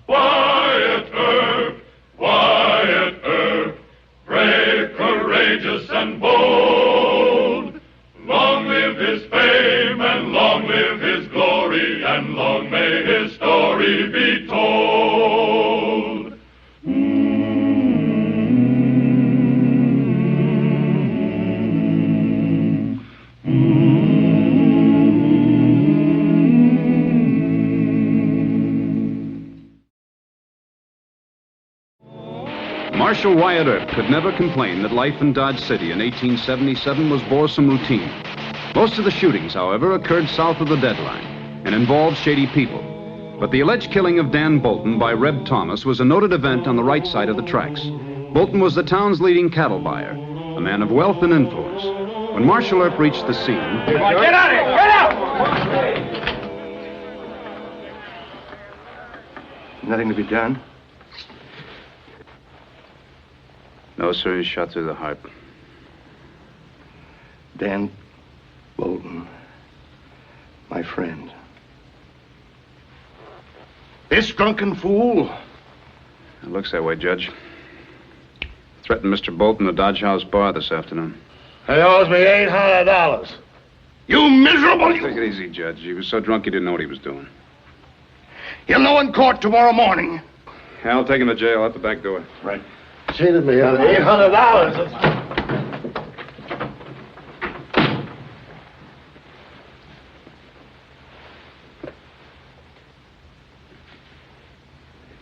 Wyatt Earp, Wyatt Earp, brave, courageous, and bold. Long live his fame, and long live his glory, and long may his story be told. Marshal Wyatt Earp could never complain that life in Dodge City in 1877 was boresome routine. Most of the shootings, however, occurred south of the deadline and involved shady people. But the alleged killing of Dan Bolton by Reb Thomas was a noted event on the right side of the tracks. Bolton was the town's leading cattle buyer, a man of wealth and influence. When Marshal Earp reached the scene... Get out of here! Get out! Nothing to be done? No, sir, he's shot through the heart. Dan Bolton, my friend. This drunken fool? It looks that way, Judge. Threatened Mr. Bolton at Dodge House Bar this afternoon. He owes me $800. You miserable... Take it easy, Judge. He was so drunk he didn't know what he was doing. You'll know in court tomorrow morning. I'll take him to jail out the back door. Right. Cheated me out of $800.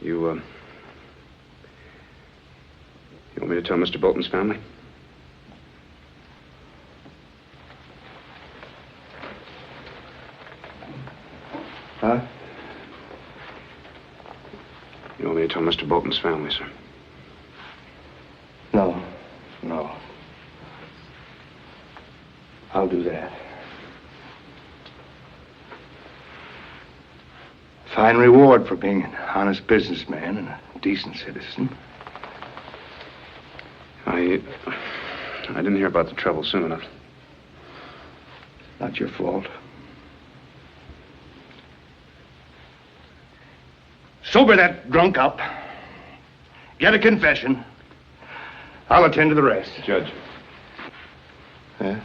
You want me to tell Mr. Bolton's family? Huh? You want me to tell Mr. Bolton's family, sir? No. I'll do that. Fine reward for being an honest businessman and a decent citizen. I didn't hear about the trouble soon enough. Not your fault. Sober that drunk up. Get a confession. I'll attend to the rest. Judge. Yeah?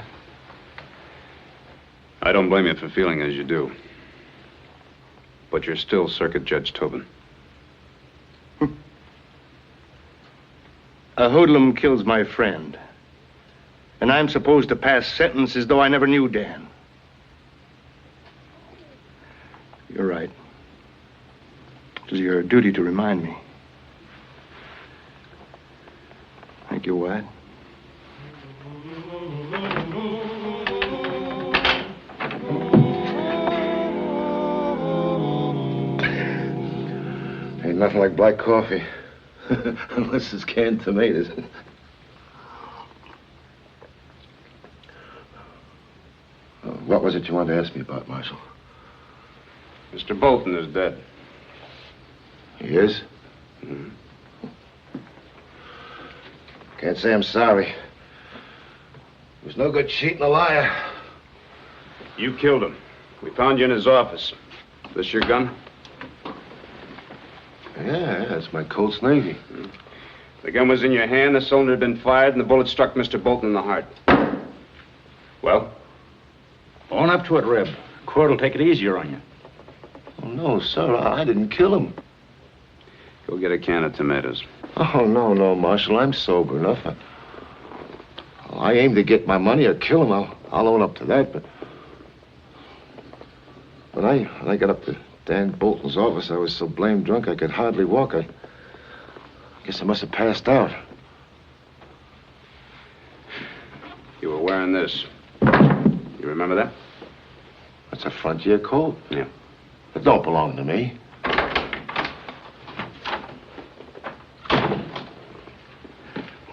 I don't blame you for feeling as you do. But you're still Circuit Judge Tobin. A hoodlum kills my friend. And I'm supposed to pass sentence as though I never knew Dan. You're right. It was your duty to remind me. Thank you, Wyatt. Ain't nothing like black coffee. Unless it's canned tomatoes. What was it you wanted to ask me about, Marshal? Mr. Bolton is dead. He is? Mm-hmm. Can't say I'm sorry. It was no good cheating a liar. You killed him. We found you in his office. This your gun? Yeah, it's my Colt's Navy. The gun was in your hand, the cylinder had been fired, and the bullet struck Mr. Bolton in the heart. Well? Own up to it, Reb. Court will take it easier on you. Oh, no, sir, I didn't kill him. Go get a can of tomatoes. Oh, no, Marshal, I'm sober enough. I aim to get my money or kill him. I'll own up to that, but... When I got up to Dan Bolton's office, I was so blamed drunk I could hardly walk. I guess I must have passed out. You were wearing this. You remember that? That's a frontier coat. Yeah. It don't belong to me.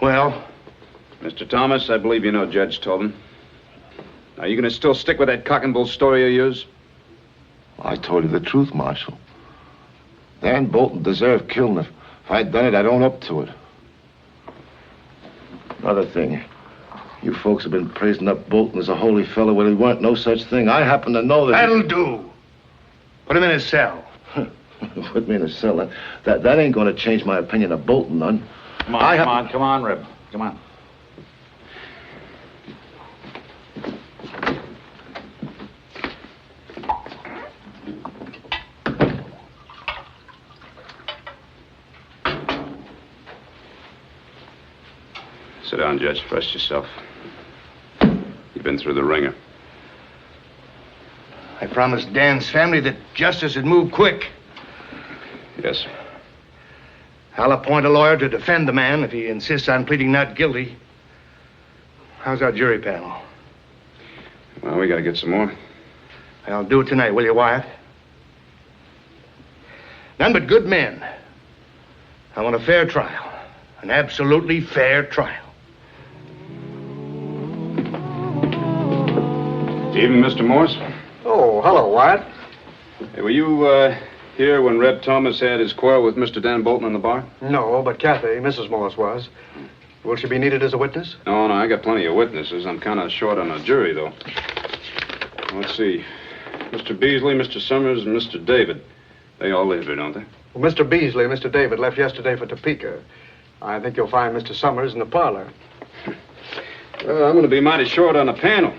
Well? Mr. Thomas, I believe you know Judge Tobin. Are you going to still stick with that cock and bull story you use? I told you the truth, Marshal. Dan Bolton deserved killing. If I'd done it, I'd own up to it. Another thing. You folks have been praising up Bolton as a holy fellow when he weren't no such thing. I happen to know that... That'll do. Put him in his cell. Put me in his cell. That ain't going to change my opinion of Bolton none. Come on, come on, Reb. Come on. Sit down, Judge. Rest yourself. You've been through the ringer. I promised Dan's family that justice would move quick. Yes. I'll appoint a lawyer to defend the man if he insists on pleading not guilty. How's our jury panel? Well, we got to get some more. I'll do it tonight, will you, Wyatt? None but good men. I want a fair trial. An absolutely fair trial. Evening, Mr. Morse. Oh, hello, Wyatt. Hey, were you here when Reb Thomas had his quarrel with Mr. Dan Bolton in the bar? No, but Kathy, Mrs. Morris was. Will she be needed as a witness? No, I got plenty of witnesses. I'm kind of short on a jury, though. Let's see. Mr. Beasley, Mr. Summers, and Mr. David. They all live here, don't they? Well, Mr. Beasley and Mr. David left yesterday for Topeka. I think you'll find Mr. Summers in the parlor. Well, I'm going to be mighty short on a panel.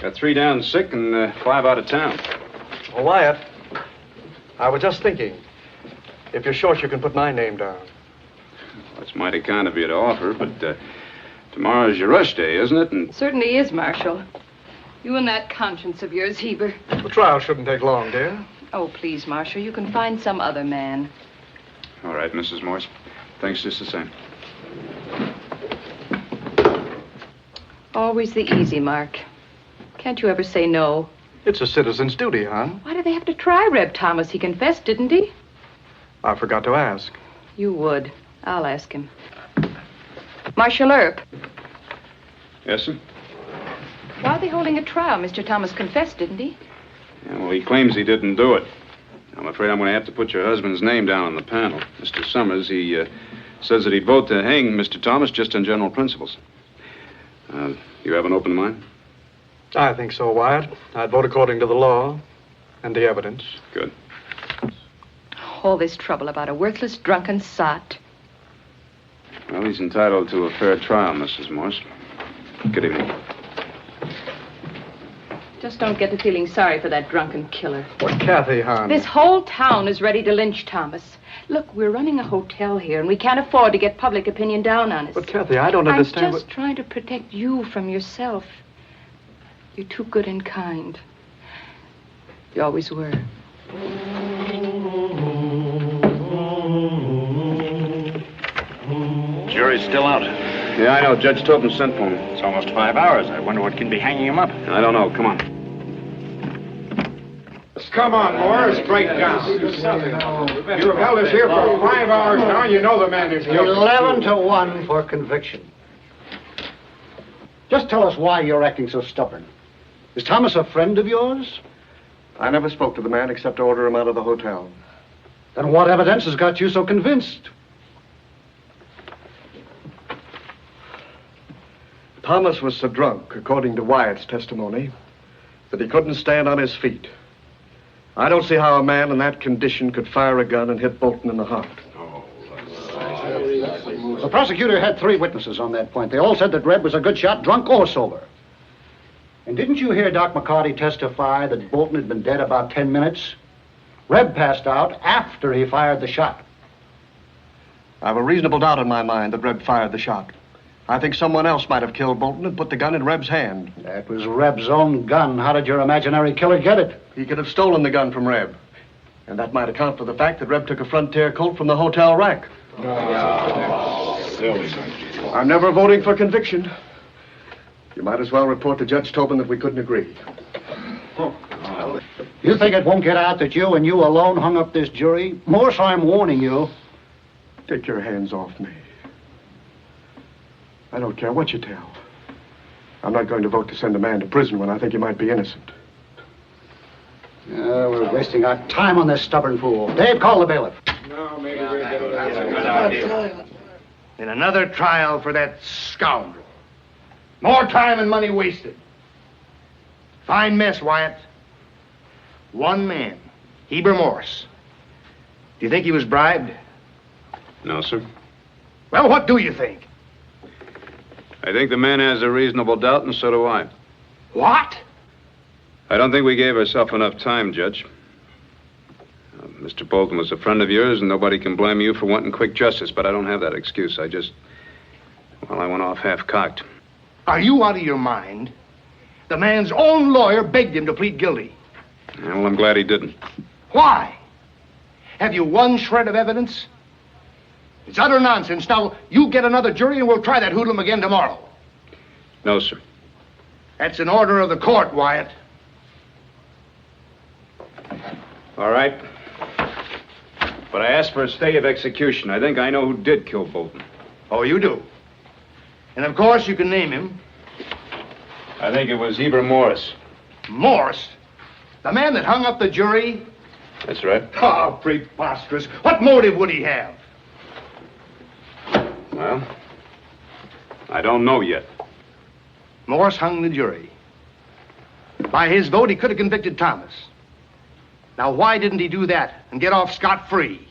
Got 3 down sick and 5 out of town. Well, Wyatt, I was just thinking. If you're short, you can put my name down. That's mighty kind of you to offer, but tomorrow's your rush day, isn't it? And It certainly is, Marshal. You and that conscience of yours, Heber. The trial shouldn't take long, dear. Oh, please, Marshal, you can find some other man. all right, Mrs. Morse. Thanks just the same. Always the easy mark. Can't you ever say no? It's a citizen's duty, hon. Why do they have to try Reb Thomas? He confessed, didn't he? I forgot to ask. You would. I'll ask him. Marshal Earp, Yes, sir? why are they holding a trial? Mr. Thomas confessed, didn't he? Yeah, well, he claims he didn't do it. I'm afraid I'm going to have to put your husband's name down on the panel. Mr. Summers, he says that he'd vote to hang Mr. Thomas just on general principles. You have an open mind? I think so, Wyatt. I'd vote according to the law and the evidence. Good. All this trouble about a worthless, drunken sot. Well, he's entitled to a fair trial, Mrs. Morse. Good evening. Just don't get to feeling sorry for that drunken killer. But Kathy, hon. This whole town is ready to lynch Thomas. Look, we're running a hotel here, and we can't afford to get public opinion down on us. But Kathy, I don't understand I'm just trying to protect you from yourself. You're too good and kind. You always were. Jury's still out. Yeah, I know. Judge Tobin sent for me. It's almost 5 hours. I wonder what can be hanging him up. I don't know. Come on. Come on, Morris, break down. You've held us here for 5 hours now, and you know the man is guilty. 11 to 1 for conviction. Just tell us why you're acting so stubborn. Is Thomas a friend of yours? I never spoke to the man except to order him out of the hotel. Then what evidence has got you so convinced? Thomas was so drunk, according to Wyatt's testimony, that he couldn't stand on his feet. I don't see how a man in that condition could fire a gun and hit Bolton in the heart. The prosecutor had 3 witnesses on that point. They all said that Reb was a good shot, drunk or sober. And didn't you hear Doc McCarty testify that Bolton had been dead about 10 minutes? Reb passed out after he fired the shot. I have a reasonable doubt in my mind that Reb fired the shot. I think someone else might have killed Bolton and put the gun in Reb's hand. That was Reb's own gun. How did your imaginary killer get it? He could have stolen the gun from Reb. And that might account for the fact that Reb took a Frontier Colt from the hotel rack. I'm never voting for conviction. You might as well report to Judge Tobin that we couldn't agree. You think it won't get out that you and you alone hung up this jury? Morse, I'm warning you. Take your hands off me. I don't care what you tell. I'm not going to vote to send a man to prison when I think he might be innocent. We're wasting our time on this stubborn fool. Dave, call the bailiff. No, maybe we'll get it. And another trial for that scoundrel. More time and money wasted. Fine mess, Wyatt. One man, Heber Morse. Do you think he was bribed? No, sir. Well, what do you think? I think the man has a reasonable doubt, and so do I. What? I don't think we gave ourselves enough time, Judge. Mr. Bolton was a friend of yours, and nobody can blame you for wanting quick justice, but I don't have that excuse. I went off half-cocked. Are you out of your mind? The man's own lawyer begged him to plead guilty. Yeah, well, I'm glad he didn't. Why? Have you one shred of evidence? It's utter nonsense. Now, you get another jury and we'll try that hoodlum again tomorrow. No, sir. That's an order of the court, Wyatt. All right. But I asked for a stay of execution. I think I know who did kill Bolton. Oh, you do? And of course you can name him. I think it was Heber Morse. Morse? The man that hung up the jury? That's right. Oh, preposterous. What motive would he have? Well, I don't know yet. Morse hung the jury. By his vote, he could have convicted Thomas. Now, why didn't he do that and get off scot-free?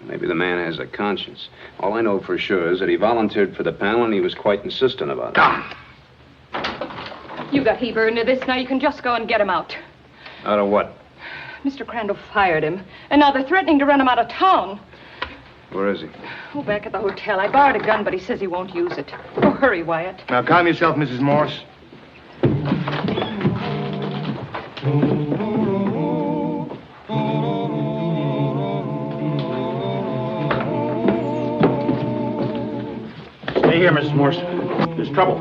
Maybe the man has a conscience. All I know for sure is that he volunteered for the panel and he was quite insistent about it. Ah! You got Heber into this. Now you can just go and get him out. Out of what? Mr. Crandall fired him, and now they're threatening to run him out of town. Where is he? Oh, back at the hotel. I borrowed a gun, but he says he won't use it. Oh, hurry, Wyatt. Now, calm yourself, Mrs. Morse. Stay here, Mrs. Morse. There's trouble.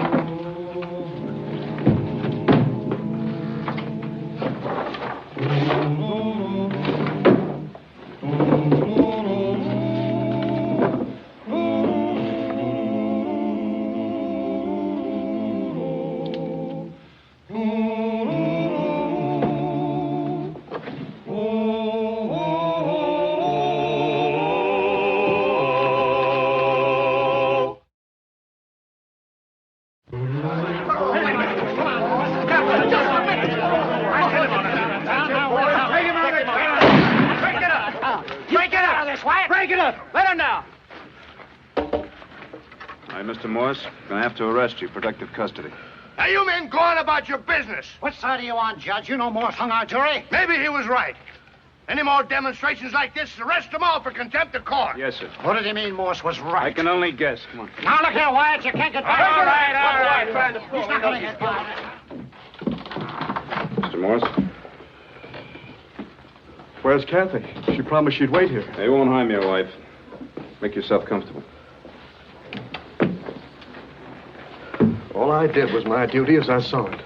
Mr. Morse, gonna have to arrest you, protective custody. Now, you men go on about your business. What side are you on, Judge? You know Morse hung our jury. Maybe he was right. Any more demonstrations like this, arrest them all for contempt of court. Yes, sir. What did he mean Morse was right? I can only guess. Come on. Now, look here, Wyatt. You can't get back. All right. He's not going to get back. Mr. Morse? Where's Kathy? She promised she'd wait here. They won't harm your wife. Make yourself comfortable. All I did was my duty as I saw it.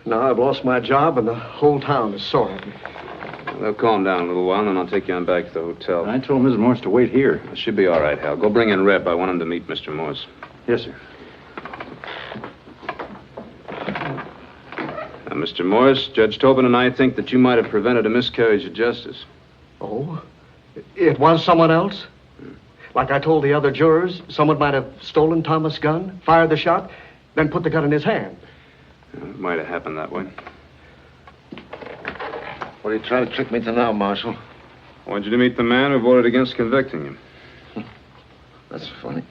Now I've lost my job and the whole town is sore at me. They'll calm down a little while, and then I'll take you on back to the hotel. I told Mrs. Morse to wait here. It should be all right, Hal. Go bring in Reb. I want him to meet Mr. Morse. Yes, sir. Now, Mr. Morse, Judge Tobin and I think that you might have prevented a miscarriage of justice. Oh? It was someone else? Like I told the other jurors, someone might have stolen Thomas' gun, fired the shot, then put the gun in his hand. It might have happened that way. What are you trying to trick me to now, Marshal? I want you to meet the man who voted against convicting him. That's funny.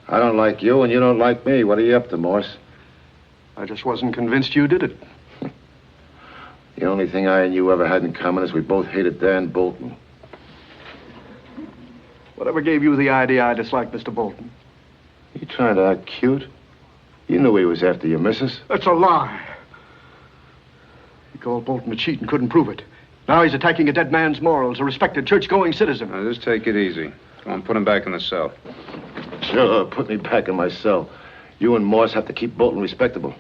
I don't like you, and you don't like me. What are you up to, Morse? I just wasn't convinced you did it. The only thing I and you ever had in common is we both hated Dan Bolton. Whatever gave you the idea I disliked Mr. Bolton? You trying to act cute? You knew he was after your missus. That's a lie. He called Bolton a cheat and couldn't prove it. Now he's attacking a dead man's morals, a respected church-going citizen. Now, just take it easy. Go on, put him back in the cell. Sure, put me back in my cell. You and Morse have to keep Bolton respectable.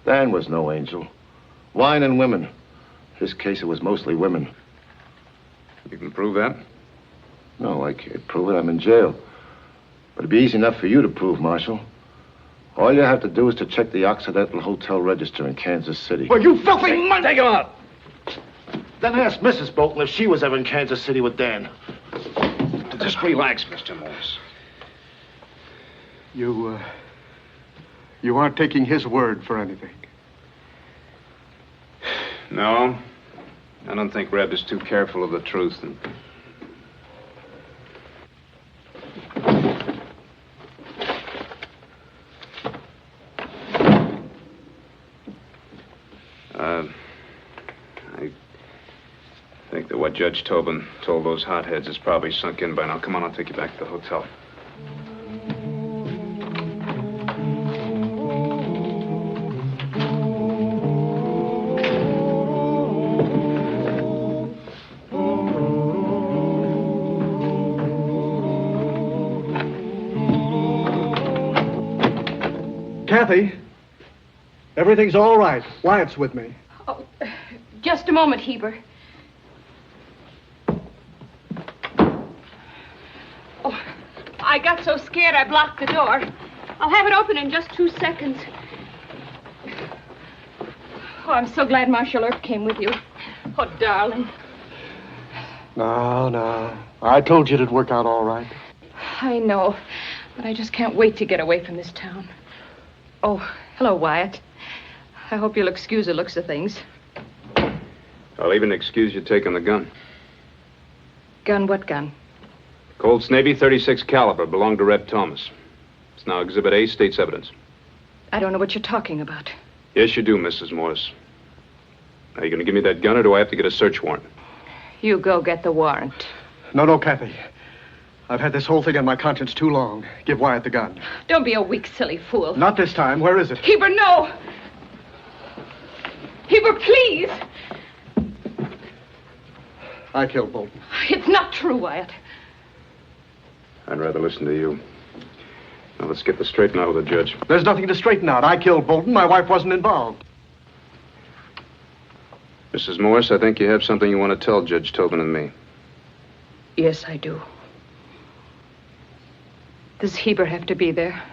Dan was no angel. Wine and women. His case, it was mostly women. You can prove that? No, I can't prove it. I'm in jail. But it'd be easy enough for you to prove, Marshal. All you have to do is to check the Occidental Hotel register in Kansas City. Well, you filthy money! Take him out! Then ask Mrs. Bolton if she was ever in Kansas City with Dan. Just relax, Mr. Morse. You You aren't taking his word for anything. No. I don't think Reb is too careful of the truth. I think that what Judge Tobin told those hotheads is probably sunk in by now. Come on, I'll take you back to the hotel. Kathy, everything's all right. Wyatt's with me. Oh, just a moment, Heber. Oh, I got so scared I blocked the door. I'll have it open in just 2 seconds. Oh, I'm so glad Marshal Earp came with you. Oh, darling. No. I told you it'd work out all right. I know, but I just can't wait to get away from this town. Oh, hello, Wyatt. I hope you'll excuse the looks of things. I'll even excuse you taking the gun. Gun? What gun? Colt's Navy .36 caliber belonged to Reb Thomas. It's now Exhibit A, state's evidence. I don't know what you're talking about. Yes, you do, Mrs. Morris. Are you going to give me that gun, or do I have to get a search warrant? You go get the warrant. No, Kathy. I've had this whole thing on my conscience too long. Give Wyatt the gun. Don't be a weak, silly fool. Not this time. Where is it? Heber, no! Heber, please! I killed Bolton. It's not true, Wyatt. I'd rather listen to you. Now, let's get this straightened out with the judge. There's nothing to straighten out. I killed Bolton. My wife wasn't involved. Mrs. Morris, I think you have something you want to tell Judge Tobin and me. Yes, I do. Does Heber have to be there?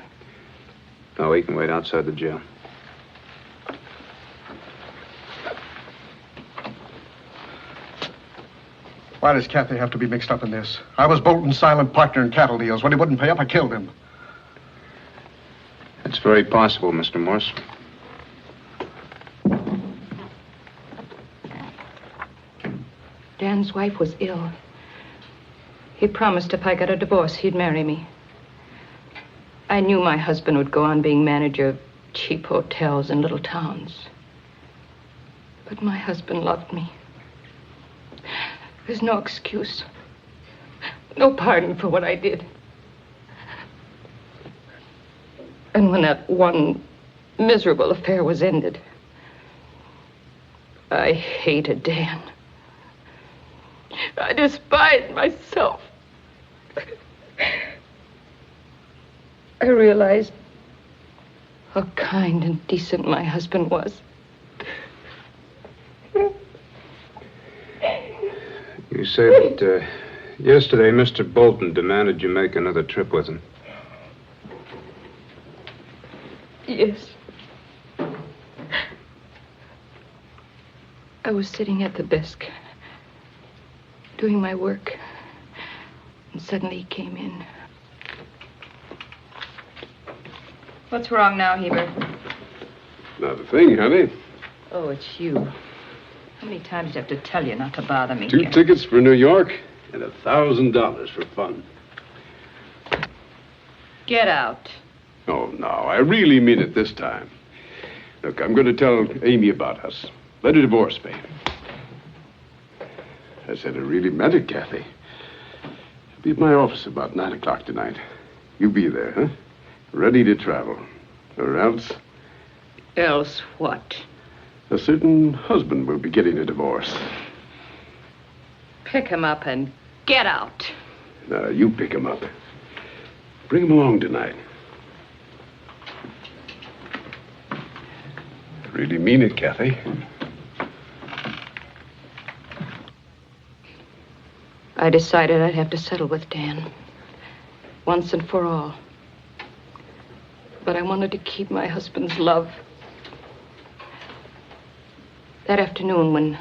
No, he can wait outside the jail. Why does Kathy have to be mixed up in this? I was Bolton's silent partner in cattle deals. When he wouldn't pay up, I killed him. It's very possible, Mr. Morris. Dan's wife was ill. He promised if I got a divorce, he'd marry me. I knew my husband would go on being manager of cheap hotels in little towns. But my husband loved me. There's no excuse. No pardon for what I did. And when that one miserable affair was ended, I hated Dan. I despised myself. I realized how kind and decent my husband was. You say that yesterday Mr. Bolton demanded you make another trip with him. Yes. I was sitting at the desk, doing my work, and suddenly he came in. What's wrong now, Heber? Not a thing, honey. Oh, it's you. How many times do I have to tell you not to bother me 2 here? tickets for New York and $1,000 for fun. Get out. Oh, no, I really mean it this time. Look, I'm going to tell Amy about us. Let her divorce me. I said I really meant it, Kathy. I'll be at my office about 9 o'clock tonight. You be there, huh? Ready to travel. Or else, Else what? a certain husband will be getting a divorce. Pick him up and get out. Now, you pick him up. Bring him along tonight. I really mean it, Kathy. I decided I'd have to settle with Dan. Once and for all. But I wanted to keep my husband's love. That afternoon, when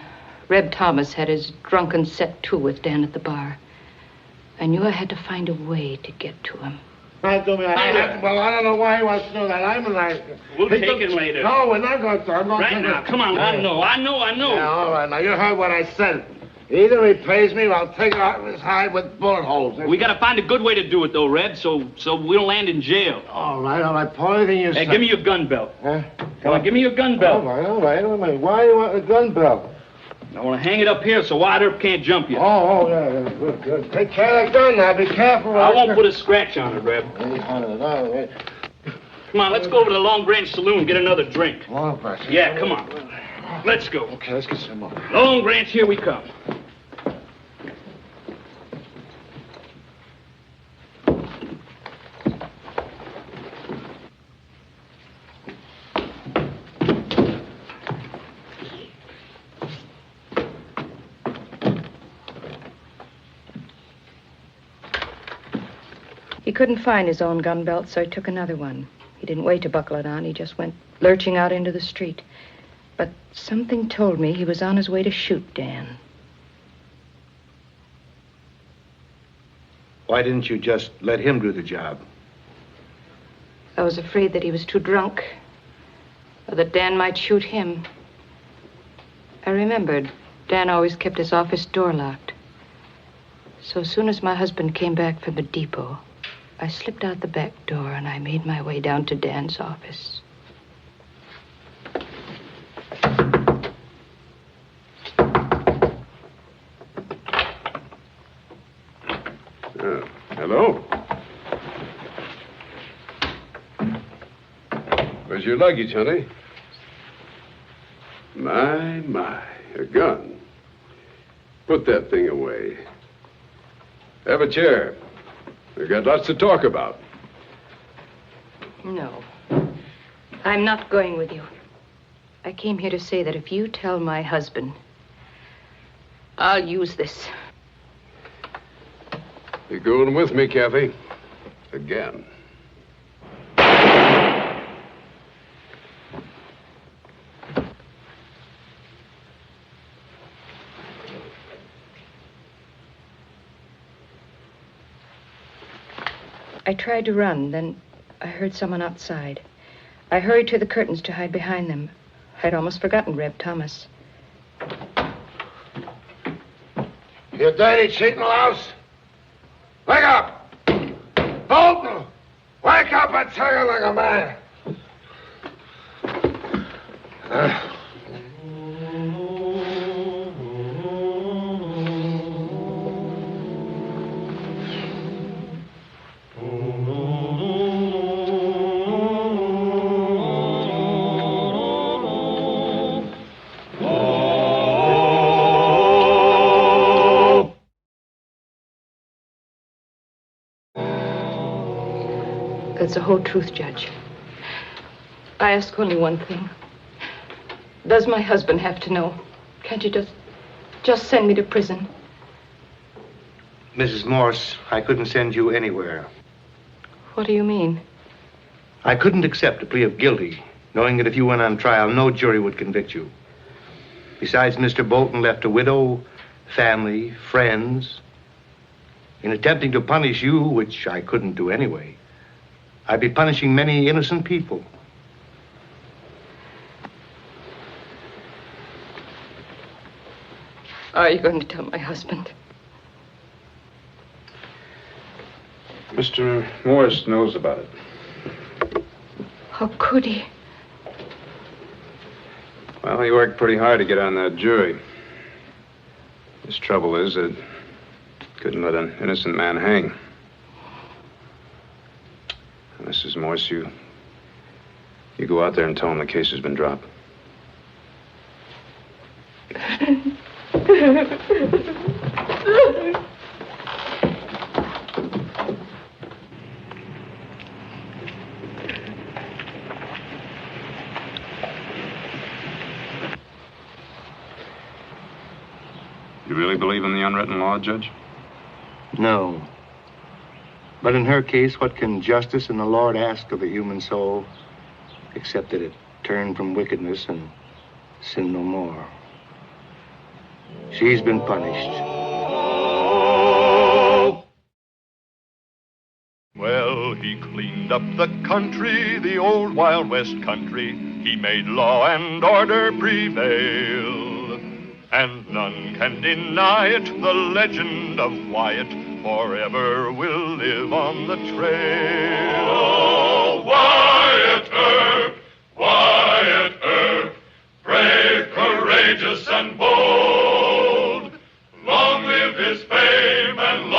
Reb Thomas had his drunken set to with Dan at the bar, I knew I had to find a way to get to him. Not to me. Well, I don't know why he wants to do that. I'm like... We'll take it later. No, we're not going to. I'm not Right going now, to. come on. I know. Yeah, all right. Now, you heard what I said. Either he pays me or I'll take it out of his hide with bullet holes. We got to find a good way to do it, though, Red, so we don't land in jail. All right. Paul, anything you say. Hey, give me your gun belt. Huh? Come on, give me your gun belt. All right. Why do you want a gun belt? I want to hang it up here so Wyatt Earp can't jump you. Oh, yeah. Good. Take care of that gun now. Be careful. I won't put a scratch on it, Reb. All right. Come on, let's go over to the Long Branch Saloon and get another drink. Long Branch? Yeah, come on. Let's go. Okay, let's get some more. Long Branch, here we come. He couldn't find his own gun belt, so he took another one. He didn't wait to buckle it on. He just went lurching out into the street. But something told me he was on his way to shoot Dan. Why didn't you just let him do the job? I was afraid that he was too drunk, or that Dan might shoot him. I remembered Dan always kept his office door locked. So as soon as my husband came back from the depot, I slipped out the back door and I made my way down to Dan's office. Hello? Where's your luggage, honey? My, a gun. Put that thing away. Have a chair. We've got lots to talk about. No. I'm not going with you. I came here to say that if you tell my husband, I'll use this. You're going with me, Kathy. Again. I tried to run, then I heard someone outside. I hurried to the curtains to hide behind them. I'd almost forgotten Reb Thomas. You dirty cheating louse! Wake up! Bolton! Wake up and tell you like a man! That's the whole truth, Judge. I ask only one thing. Does my husband have to know? Can't you just send me to prison? Mrs. Morse, I couldn't send you anywhere. What do you mean? I couldn't accept a plea of guilty, knowing that if you went on trial, no jury would convict you. Besides, Mr. Bolton left a widow, family, friends. In attempting to punish you, which I couldn't do anyway, I'd be punishing many innocent people. Are you going to tell my husband? Mr. Morris knows about it. How could he? Well, he worked pretty hard to get on that jury. His trouble is that couldn't let an innocent man hang. Mrs. Morse, you go out there and tell him the case has been dropped. You really believe in the unwritten law, Judge? No. But in her case, what can justice and the Lord ask of a human soul except that it turn from wickedness and sin no more? She's been punished. Well, he cleaned up the country, the old Wild West country. He made law and order prevail. And none can deny it, the legend of Wyatt forever will live on the trail. Oh, Wyatt Earp, Wyatt Earp, brave, courageous, and bold. Long live his fame and long